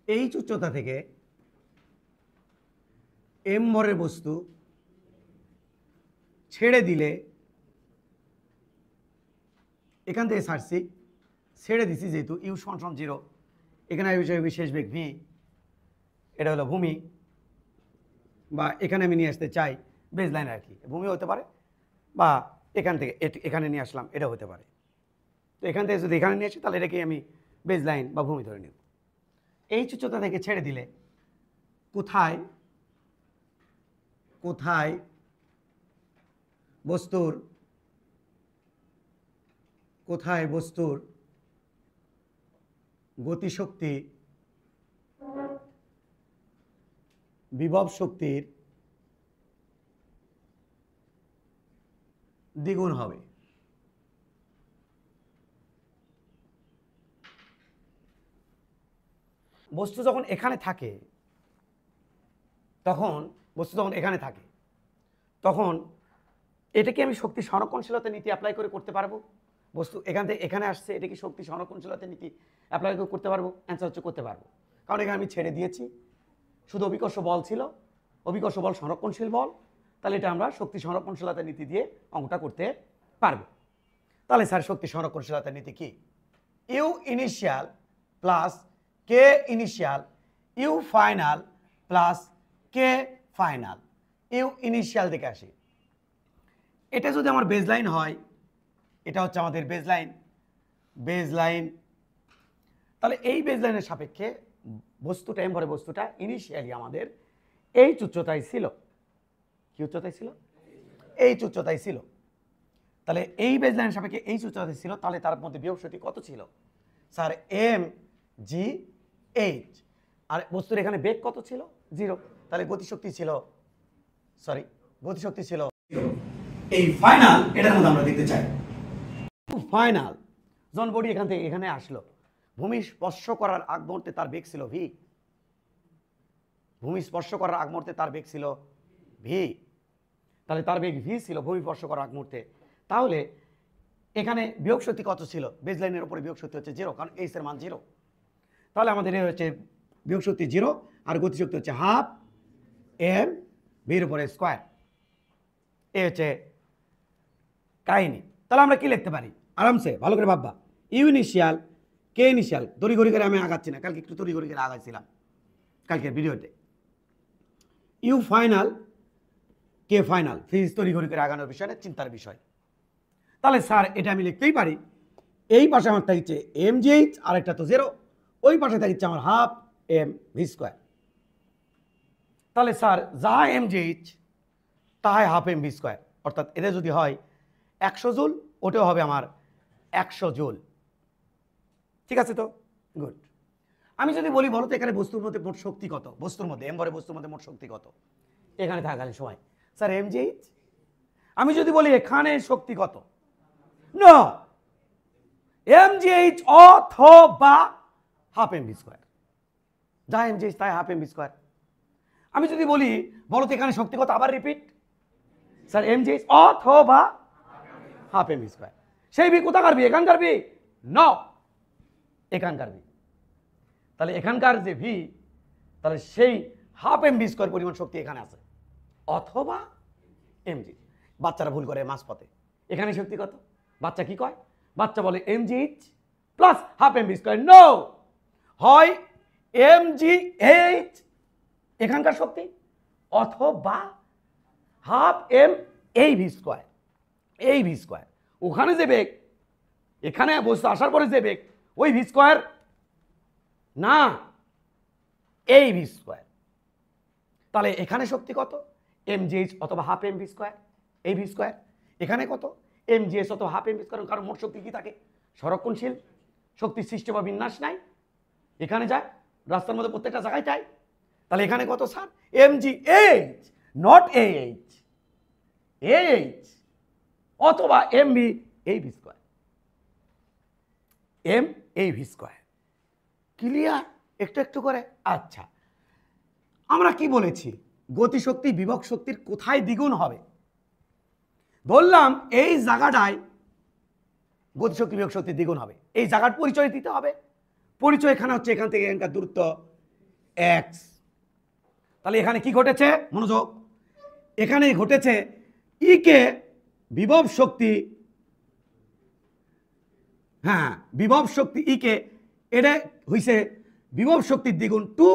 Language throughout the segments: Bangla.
এইচ উচ্চতা থেকে এম ভরের বস্তু ছেড়ে দিলে, এখান থেকে ছাড়ছি, ছেড়ে দিছি যেহেতু ইউ সমান 0, এখানে বিশেষ বেগ ভি, এটা হলো ভূমি, বা এখানে আমি নিয়ে আসতে চাই বেজ লাইন আর কি, ভূমি হতে পারে, বা এখান থেকে এখানে নিয়ে আসলাম, এটা হতে পারে। তো এখান থেকে যদি এখানে নিয়ে আসি তাহলে এটাকে আমি বেজ লাইন বা ভূমি ধরে নেব। এই উচ্চতা থেকে ছেড়ে দিলে কোথায় কোথায় বস্তুর গতিশক্তি বিভব শক্তির দ্বিগুণ হবে। বস্তু যখন এখানে থাকে তখন এটাকে আমি শক্তি সংরক্ষণশীলতা নীতি অ্যাপ্লাই করে করতে পারবো। বস্তু এখান থেকে এখানে আসছে, এটা কি শক্তি সংরক্ষণশীলতা নীতি অ্যাপ্লাই করে করতে পারবো? অ্যান্সার হচ্ছে করতে পারবো, কারণ এখানে আমি ছেড়ে দিয়েছি, শুধু অভিকর্ষ বল ছিল, অভিকর্ষ বল সংরক্ষণশীল বল, তাহলে এটা আমরা শক্তি সংরক্ষণশীলতা নীতি দিয়ে অঙ্কটা করতে পারবো। তাহলে স্যার শক্তি সংরক্ষণশীলতা নীতি কি? U initial plus K initial U final plus K final. U initial দেখে আসি, এটা যদি আমার বেজলাইন হয়, এটা হচ্ছে আমাদের বেজলাইন, তাহলে এই বেজলাইনের সাপেক্ষে বস্তুটা এম ভরে বস্তুটা ইনিশিয়ালি আমাদের এই উচ্চতায় ছিল। কি উচ্চতায় ছিল? এই উচ্চতায় ছিল। তাহলে এই বেজলাইনের সাপেক্ষে এই উচ্চতায় ছিল, তাহলে তার মধ্যে বিভব শক্তি কত ছিল স্যার? M G h. আর বস্তুর এখানে বেগ কত ছিল? 0। তাহলে গতিশক্তি ছিল এই ফাইনাল, এটার মধ্যে আমরা দেখতে চাই ফাইনাল যখন বডি এখান থেকে এখানে আসলো, ভূমি স্পর্শ করার আগ মুহূর্তে তার বেগ ছিল ভি। ভূমি স্পর্শ করার আগ মুহূর্তে তার বেগ ছিল ভি, তাহলে তার বেগ ভি ছিল ভূমি স্পর্শ করার আগ মুহূর্তে। তাহলে এখানে বিয়োগ শক্তি কত ছিল? বেজ লাইনের উপরে বিয়োগ শক্তি হচ্ছে 0, কারণ এইচ এর মান 0। তাহলে আমাদের এ হচ্ছে বিয়োগ শক্তি 0, আর গতিশক্তি হচ্ছে হাফ এম ভির উপরে স্কোয়ার। এ হচ্ছে কাহিনী। তাহলে আমরা কি লিখতে পারি আরামসে? ভালো করে ভাববা। ইউ ইনিশিয়াল কে ইনিশিয়াল, তড়িঘড়ি করে আমি আগাচ্ছি না, কালকে একটু তড়িঘড়ি করে আগাচ্ছিলাম কালকের ভিডিওতে। U final K final, physics তড়িঘড়ি করে আগানোর বিষয় না, চিন্তার বিষয়। তাহলে স্যার এটা আমি লিখতেই পারি, এই পাশে আমার থাকছে এম জি এইচ, আর একটা তো 0, ওই পাশে থাকছে আমার হাফ এম ভি স্কোয়ার। তাহলে স্যার যা এম জি এইচ তাই হাফ এম ভি স্কোয়ার, অর্থাৎ এটা যদি হয় 100 জুল, ওটাও হবে আমার 100 জুল। ঠিক আছে তো? গুড। আমি যদি বলি বলো তো এখানে বস্তুর মধ্যে মোট শক্তি কত? বস্তুর মধ্যে এম ভরে বস্তুর মধ্যে মোট শক্তি কত এখানে থাকাকালীন সময়? Sir M G H. আমি যদি বলি এখানে শক্তি কত? না, এম জি এইচ অথবা হাফ এম ভি স্কোয়ার, যা এম জি এইচ তাই হাফ এম ভি স্কোয়ার। আমি যদি বলি বলো তো এখানে শক্তি কত? আবার repeat, sir M G H অথবা হাফ এম ভি স্কোয়ার। সেই ভি কোথাকার ভি? এখানকার ভি? ন, এখানকার ভি। তাহলে এখানকার যে ভি, তাহলে সেই হাফ এম ভি স্কোয়ার পরিমাণ শক্তি এখানে আছে, অথবা এম জি। বাচ্চারা ভুল করে মাঝপথে, এখানে শক্তি কত? বাচ্চা কি কয়? বাচ্চা বলে এম জি H plus half M V square. No, হয় এম জি এইচ এখানকার শক্তি, অথবা হাফ এম এই ভি স্কোয়ার। এই ভি স্কোয়ার ওখানে যে বেগ, এখানে বস্তু আসার পরে যে বেগ, ওই ভি স্কোয়ার না, এই ভি স্কোয়ার। তাহলে এখানে শক্তি কত? এম জি এইচ অথবা হাফ এম ভি স্কোয়ার, এই ভি স্কোয়ার। এখানে কত? এম জি এইচ অথবা হাফ এম ভি স্কোয়ার, কারণ মোট শক্তি কি থাকে? সংরক্ষণশীল শক্তির সৃষ্টি বা বিন্যাস নাই, এখানে যায়, রাস্তার মধ্যে প্রত্যেকটা জায়গায় যায়। তাহলে এখানে কত sir? M G H, not এ এইচ, এইচ অথবা এম ভি এই ভি স্কোয়ার, এম এই ভি স্কোয়ার। ক্লিয়ার? একটু একটু করে। আচ্ছা, আমরা কি বলেছি? গতিশক্তি বিভব শক্তির কোথায় দ্বিগুণ হবে? বললাম এই জায়গাটায় গতিশক্তি বিভব শক্তির দ্বিগুণ হবে, এই জায়গার পরিচয় দিতে হবে। পরিচয় এখানে হচ্ছে এখান থেকে এখানকার দূরত্ব এক্স। তাহলে এখানে কি ঘটেছে মনোযোগ, এখানে ঘটেছে ই কে বিভব শক্তি, হ্যাঁ বিভব শক্তি ই কে, এটা হইছে বিভব শক্তির দ্বিগুণ 2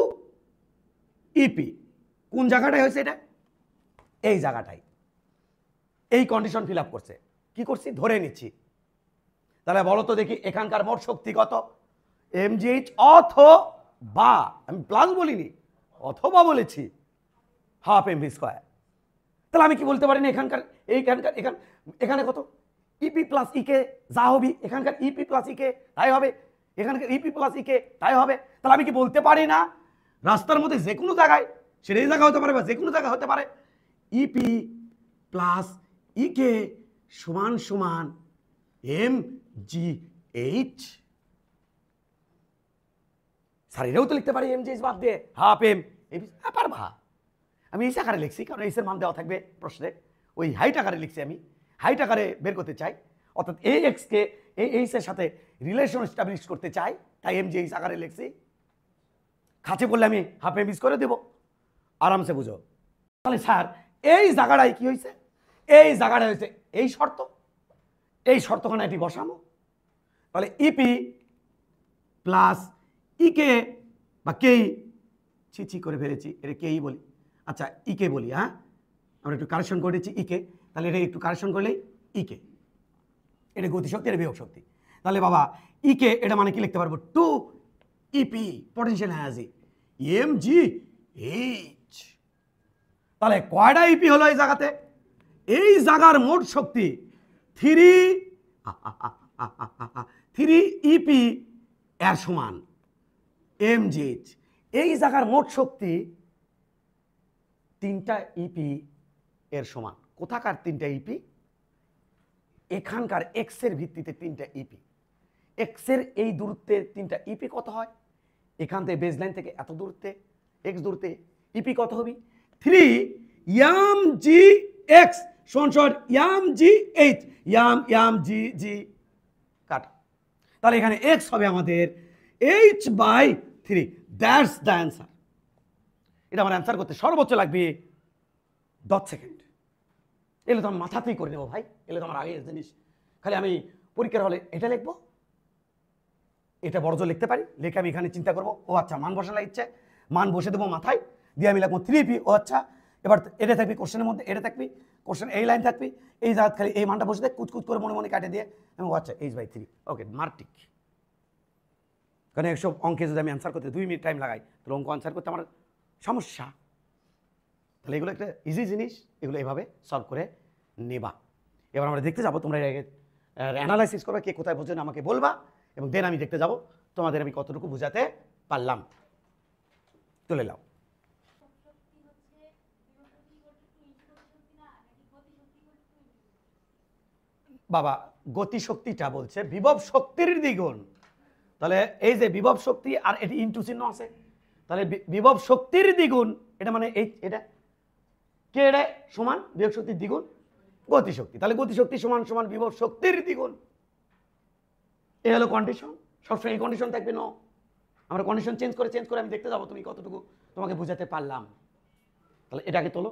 ইপি। কোন জায়গাটায় হয়েছে এটা? এই জায়গাটায়। এই কন্ডিশন ফিল আপ করছে, কি করছি ধরে নিচ্ছি। তাহলে বলো তো দেখি এখানকার মোট শক্তি কত? এমজিএইচ অথবা, আমি প্লাস বলিনি, অথবা বলেছি হাফ এমভি স্কোয়ার। তাহলে আমি কি বলতে পারি না এখানকার এখানে কত ইপি প্লাস ইকে যা হবি, এখানকার ইপি প্লাস ইকে তাই হবে, এখানকার ইপি প্লাস ইকে তাই হবে। তাহলে আমি কি বলতে পারি না রাস্তার মধ্যে যে কোনো জায়গায়, সেটা এই জায়গা হতে পারে বা যে কোনো জায়গা হতে পারে, ইপি প্লাস ইকে সমান সমান এম জি এইচ। স্যার এটাও তো লিখতে পারি এম জি এইচ বাদ দিয়ে হাফ এম, পারবা। আমি এই আকারে লিখছি কারণ এইসের মান দেওয়া থাকবে প্রশ্নে, ওই হাইট আকারে লিখছি, আমি হাইট আকারে বের করতে চাই, অর্থাৎ এই এক্সকে এই এইসের সাথে রিলেশন এস্টাবলিশ করতে চাই, তাই এম জি এইচ আকারে লিখছি। খাঁচে বললে আমি হাফ এম ইস করে দেবো, আরামসে বুঝো। তাহলে স্যার এই জায়গাটায় কি হয়েছে? এই জায়গাটা হয়েছে এই শর্ত, এই শর্তখানে এটি বসামো। তাহলে ইপি প্লাস ইকে বা কেই, ছি করে ফেলেছি, এটা কেই বলি, আচ্ছা ইকে বলি, হ্যাঁ আমরা একটু কারেকশন করে দিচ্ছি ইকে। তাহলে এটা একটু কারেকশন করলেই ইকে, এটা গতিশক্তি, এটা বিভব শক্তি। তাহলে বাবা ইকে এটা মানে কি লিখতে পারবো? 2 ইপি পটেনশিয়াল এনার্জি এম জি এইচ। তাহলে কয়টা ইপি হলো এই জায়গাতে? এই জায়গার মোট শক্তি 3 ইপি এর সমান এম জি এইচ। এই জায়গার মোট শক্তি 3টা ইপি এর সমান। কোথাকার 3টা ইপি? এখানকার এক্স এর ভিত্তিতে 3টা ইপি। এক্স এর এই দূরত্বের 3টা ইপি কত হয়? এখান থেকে বেজলাইন থেকে এত দূরত্বে এক্স দূরত্বে ইপি কত হবে? 3 ইয়াম জি এক্স সমান ইয়াম জি এইচ, ইয়াম জি জি কাটা। তাহলে এখানে এক্স হবে আমাদের h/3, দ্যাটস দ্য অ্যান্সার। এটা আমার অ্যান্সার করতে সর্বোচ্চ লাগবে 10 সেকেন্ড। এলে তো আমি মাথাতেই করে নেবো ভাই, এলে তো আমার আগে জিনিস। খালি আমি পরীক্ষার হলে এটা লিখবো, এটা বড় জোর লিখতে পারি, লিখে আমি এখানে চিন্তা করবো, ও আচ্ছা মান বসালে ইচ্ছে, মান বসে দেবো মাথায় দিয়ে আমি লিখবো 3p। ও আচ্ছা এবার এটা থাকবি কোশ্চেনের মধ্যে, এটা থাকবি কোশ্চেন, এই লাইন থাকবি, এই জায়গা খালি এই মানটা বসে দেয় কুচকুচ করে মনে মনে কাটে দিয়ে আমি ও আচ্ছা h/3, ওকে মার্ক টিক। কারণ এসব অঙ্কে যদি আমি অ্যান্সার করতে 2 মিনিট টাইম লাগাই তাহলে অঙ্ক অ্যান্সার করতে আমার সমস্যা। তাহলে এগুলো একটা ইজি জিনিস, এগুলো এভাবে সলভ করে নেবা। এবার আমরা দেখতে যাবো, তোমরা অ্যানালাইসিস করবে, কে কোথায় বোঝেন আমাকে বলবা, এবং দেন আমি দেখতে যাব তোমাদের আমি কতটুকু বোঝাতে পারলাম। তুলে নাও বাবা, গতিশক্তিটা বলছে বিভব শক্তির দ্বিগুণ। তাহলে এই যে বিভব শক্তি আর এটি ইনটু চিহ্ন আছে, তাহলে বিভব শক্তির দ্বিগুণ, এটা মানে এই এটা কে, এটা সমান বিভব শক্তির দ্বিগুণ গতিশক্তি। তাহলে গতিশক্তি সমান সমান বিভব শক্তির দ্বিগুণ। এই হলো কন্ডিশন, সবসময় এই কন্ডিশন থাকবে। নো, আমরা কন্ডিশন চেঞ্জ করে আমি দেখতে যাবো তুমি কতটুকু তোমাকে বোঝাতে পারলাম। তাহলে এটাকে তোলো।